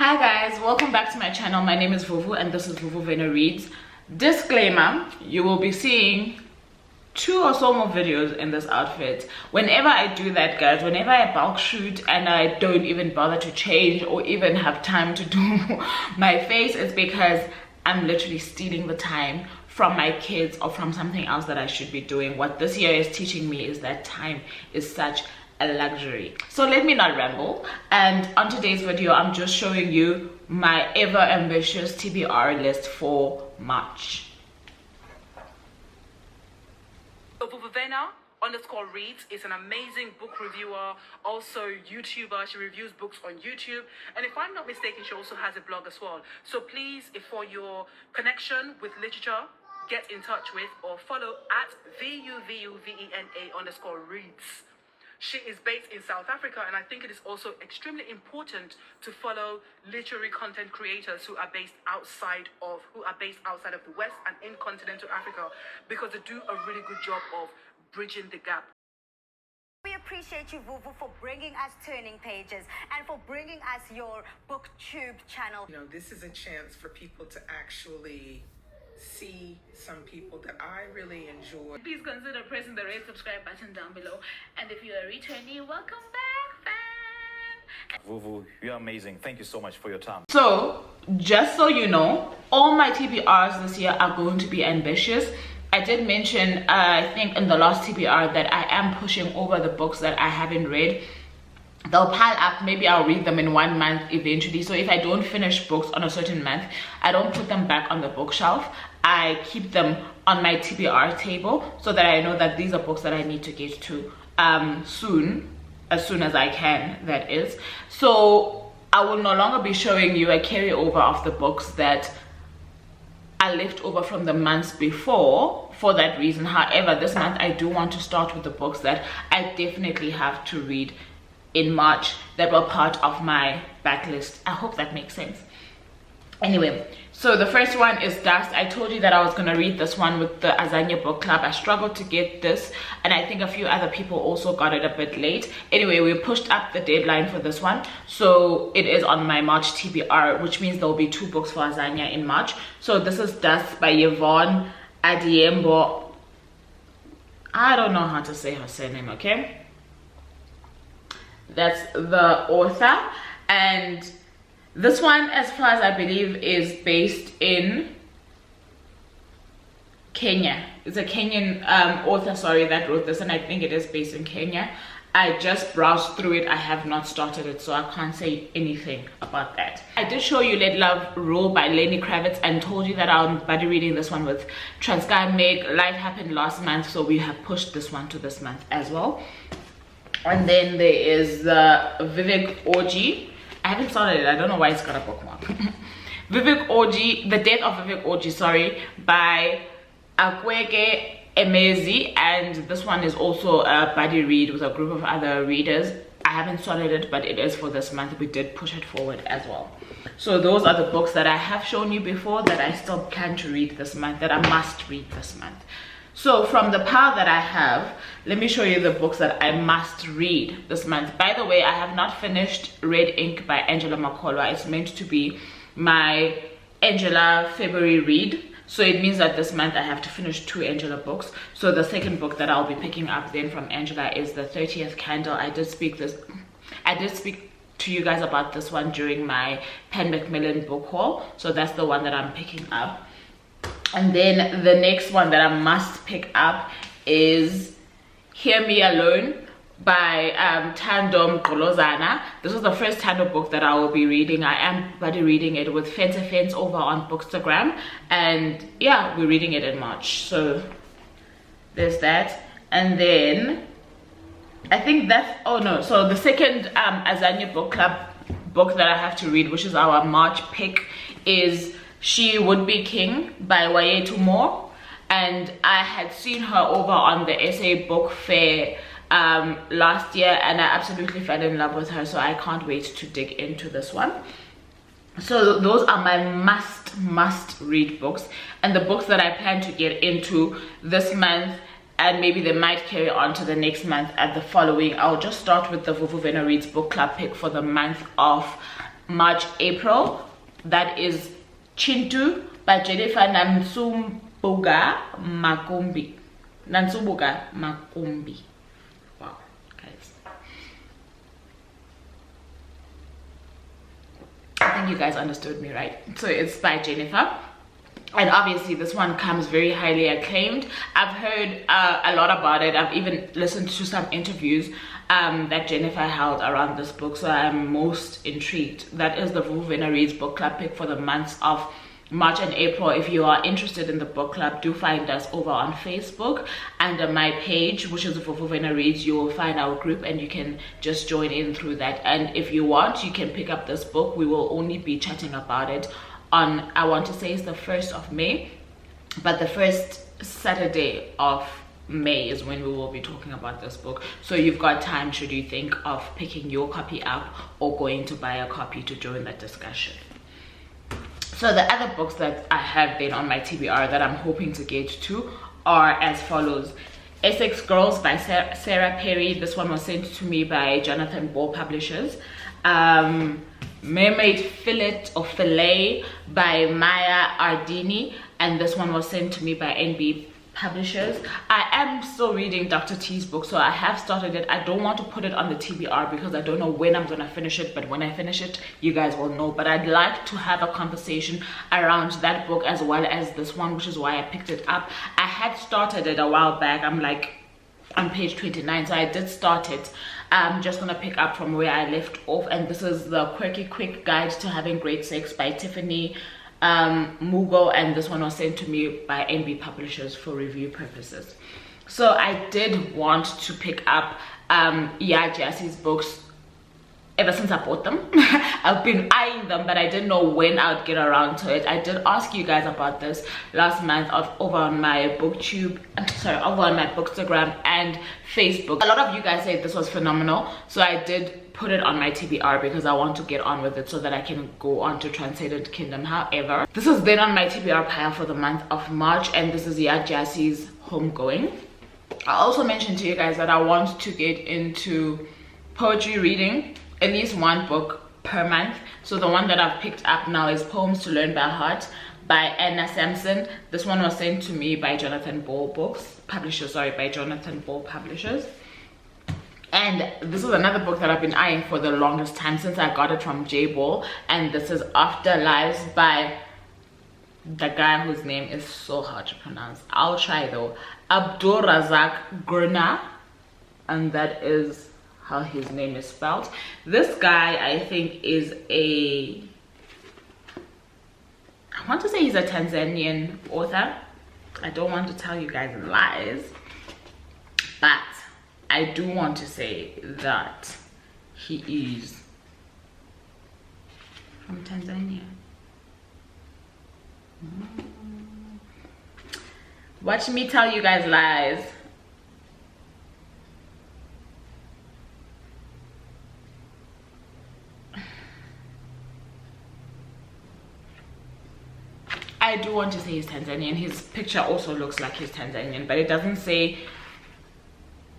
Hi guys, welcome back to my channel. My name is Vuvu and this is Vuvu Vena Reads. Disclaimer, you will be seeing 2 or so more videos in this outfit. Whenever I do that, guys, whenever I bulk shoot and I don't even bother to change or even have time to do my face, it's because I'm literally stealing the time from my kids or from something else that I should be doing. What this year is teaching me is that time is such a luxury. So let me not ramble, and on today's video I'm just showing you my ever ambitious TBR list for March. So Vuvu Vena _reads is an amazing book reviewer, also YouTuber. She reviews books on YouTube, and if I'm not mistaken, she also has a blog as well. So please, if for your connection with literature, get in touch with or follow at VUVUVENA _reads. She is based in South Africa, and I think it is also extremely important to follow literary content creators who are based outside of the West and in continental Africa, because they do a really good job of bridging the gap. We appreciate you, Vuvu, for bringing us Turning Pages and for bringing us your BookTube channel. You know, this is a chance for people to actually see some people that I really enjoy. Please consider pressing the red subscribe button down below, and if you're a returnee, welcome back, fan. Vuvu, you're amazing. Thank you so much for your time. So just so you know, all my TBRs this year are going to be ambitious. I did mention I think in the last TBR that I am pushing over the books that I haven't read. They'll pile up. Maybe I'll read them in 1 month eventually. So if I don't finish books on a certain month, I don't put them back on the bookshelf. I keep them on my TBR table so that I know that these are books that I need to get to soon, as soon as I can, that is. So I will no longer be showing you a carryover of the books that I left over from the months before for that reason. However, this month I do want to start with the books that I definitely have to read in March that were part of my backlist. I hope that makes sense. Anyway, so the first one is Dust. I told you that I was gonna read this one with the Azania book club. I struggled to get this, and I think a few other people also got it a bit late. Anyway, we pushed up the deadline for this one, so it is on my March TBR, which means there will be 2 books for Azania in March. So this is Dust by Yvonne Adiembo. I don't know how to say her surname, okay? That's the author, and this one, as far as I believe, is based in Kenya. It's a Kenyan author, sorry, that wrote this, and I think it is based in Kenya. I just browsed through it. I have not started it, so I can't say anything about that. I did show you Let Love Rule by Lenny Kravitz and told you that I'm buddy reading this one with Transguy Meg. Life happened last month, so we have pushed this one to this month as well. And then there is Vivek Orji. I haven't started it. I don't know why it's got a bookmark. Vivek Orji, The Death of Vivek Orji, sorry, by Akweke Emezi. And this one is also a buddy read with a group of other readers. I haven't started it, but it is for this month. We did push it forward as well. So those are the books that I have shown you before that I still plan to read this month, that I must read this month. So from the pile that I have, let me show you the books that I must read this month. By the way, I have not finished Red Ink by Angela Makolwa. It's meant to be my Angela February read. So it means that this month I have to finish 2 Angela books. So the second book that I'll be picking up then from Angela is The 30th Candle. I did speak to you guys about this one during my Pan Macmillan book haul. So that's the one that I'm picking up. And then the next one that I must pick up is Hear Me Alone by Tandom Golozana. This is the first Tando book that I will be reading. I am buddy reading it with Fence over on Bookstagram, and yeah, we're reading it in March. So there's that. And then I think that's, oh no, so the second Azania book club book that I have to read, which is our March pick, is She Would Be King by Wayetu Moore. And I had seen her over on the SA book fair last year, and I absolutely fell in love with her, so I can't wait to dig into this one. So those are my must read books, and the books that I plan to get into this month, and maybe they might carry on to the next month and the following. I'll just start with the Vuvu Vena Reads book club pick for the month of March April, that is Chintu by Jennifer Nansumbuga Makumbi. Wow, guys. I think you guys understood me, right? So it's by Jennifer. And obviously this one comes very highly acclaimed. I've heard a lot about it. I've even listened to some interviews that Jennifer held around this book, so I'm most intrigued. That is the Vuvu Vena Reads book club pick for the months of March and April. If you are interested in the book club, do find us over on Facebook under my page, which is Vuvu Vena Reads. You will find our group and you can just join in through that. And if you want, you can pick up this book. We will only be chatting about it on, I want to say it's the 1st of May, but the first Saturday of May is when we will be talking about this book. So you've got time should you think of picking your copy up or going to buy a copy to join that discussion. So the other books that I have been on my TBR that I'm hoping to get to are as follows. Essex Girls by Sarah Perry. This one was sent to me by Jonathan Ball Publishers. Mermaid Fillet by Maya Ardini, and this one was sent to me by NB Publishers. I am still reading Dr. T's book, so I have started it. I don't want to put it on the TBR because I don't know when I'm gonna finish it, but when I finish it you guys will know. But I'd like to have a conversation around that book as well as this one, which is why I picked it up. I had started it a while back. I'm like on page 29, so I did start it. I'm just gonna pick up from where I left off, and this is the Quirky Quick Guide to Having Great Sex by Tiffany Mugo, and this one was sent to me by NB Publishers for review purposes. So I did want to pick up Jesse's books ever since I bought them. I've been eyeing them, but I didn't know when I would get around to it. I did ask you guys about this last month over on my booktube, over on my bookstagram and Facebook. A lot of you guys said this was phenomenal, so I did put it on my TBR because I want to get on with it so that I can go on to Translated Kingdom. However, this has been on my TBR pile for the month of March, and this is Jesse's Homegoing. I also mentioned to you guys that I want to get into poetry reading, at least one book per month. So the one that I've picked up now is Poems to Learn by Heart by Anna Sampson. This one was sent to me by Jonathan Ball Publishers. And this is another book that I've been eyeing for the longest time, since I got it from J Ball, and this is Afterlives by the guy whose name is so hard to pronounce. I'll try though. Abdul Razak Gurna, and that is how his name is spelled. This guy, I think, is I want to say he's a Tanzanian author. I don't want to tell you guys lies, but I do want to say that he is from Tanzania. Watch me tell you guys lies. I do want to say he's Tanzanian. His picture also looks like he's Tanzanian, but it doesn't say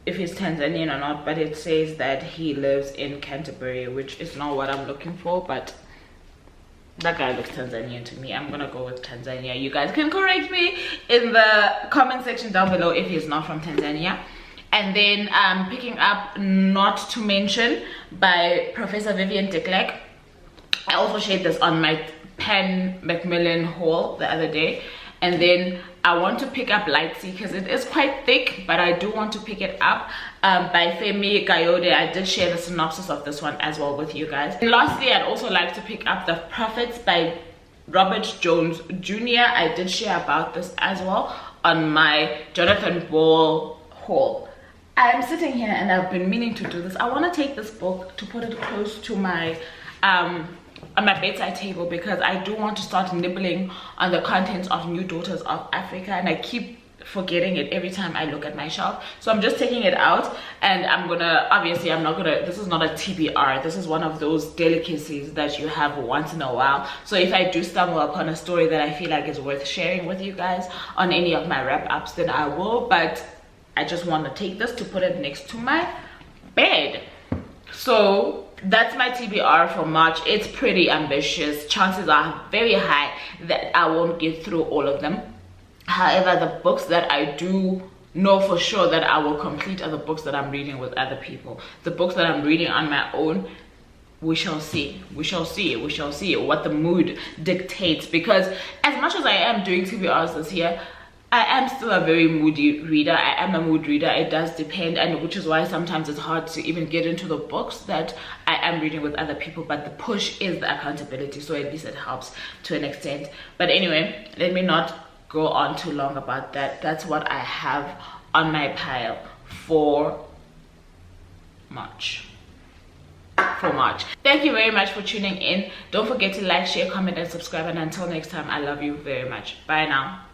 if he's Tanzanian or not, but it says that he lives in Canterbury, which is not what I'm looking for, but that guy looks Tanzanian to me. I'm gonna go with Tanzania. You guys can correct me in the comment section down below if he's not from Tanzania. And then picking up Not to Mention by Professor Vivian de Klerk. I also shared this on my Pan Macmillan haul the other day. And then I want to pick up Lightsea because it is quite thick, but I do want to pick it up by Femi Kayode. I did share the synopsis of this one as well with you guys. And lastly, I'd also like to pick up The Prophets by Robert Jones Jr. I did share about this as well on my Jonathan Ball haul. I'm sitting here and I've been meaning to do this. I want to take this book to put it close to my on my bedside table because I do want to start nibbling on the contents of New Daughters of Africa, and I keep forgetting it every time I look at my shelf. So I'm just taking it out, and I'm gonna, obviously I'm not gonna, this is not a TBR, this is one of those delicacies that you have once in a while. So if I do stumble upon a story that I feel like is worth sharing with you guys on any of my wrap-ups, then I will, but I just want to take this to put it next to my bed. So that's my TBR for March. It's pretty ambitious. Chances are very high that I won't get through all of them. However, the books that I do know for sure that I will complete are the books that I'm reading with other people. The books that I'm reading on my own, we shall see. We shall see. We shall see what the mood dictates. Because as much as I am doing TBRs this year, I am still a very moody reader. I am a mood reader. It does depend, and which is why sometimes it's hard to even get into the books that I am reading with other people. But the push is the accountability, so at least it helps to an extent. But anyway, let me not go on too long about that. That's what I have on my pile for March. Thank you very much for tuning in. Don't forget to like, share, comment, and subscribe. And until next time, I love you very much. Bye now.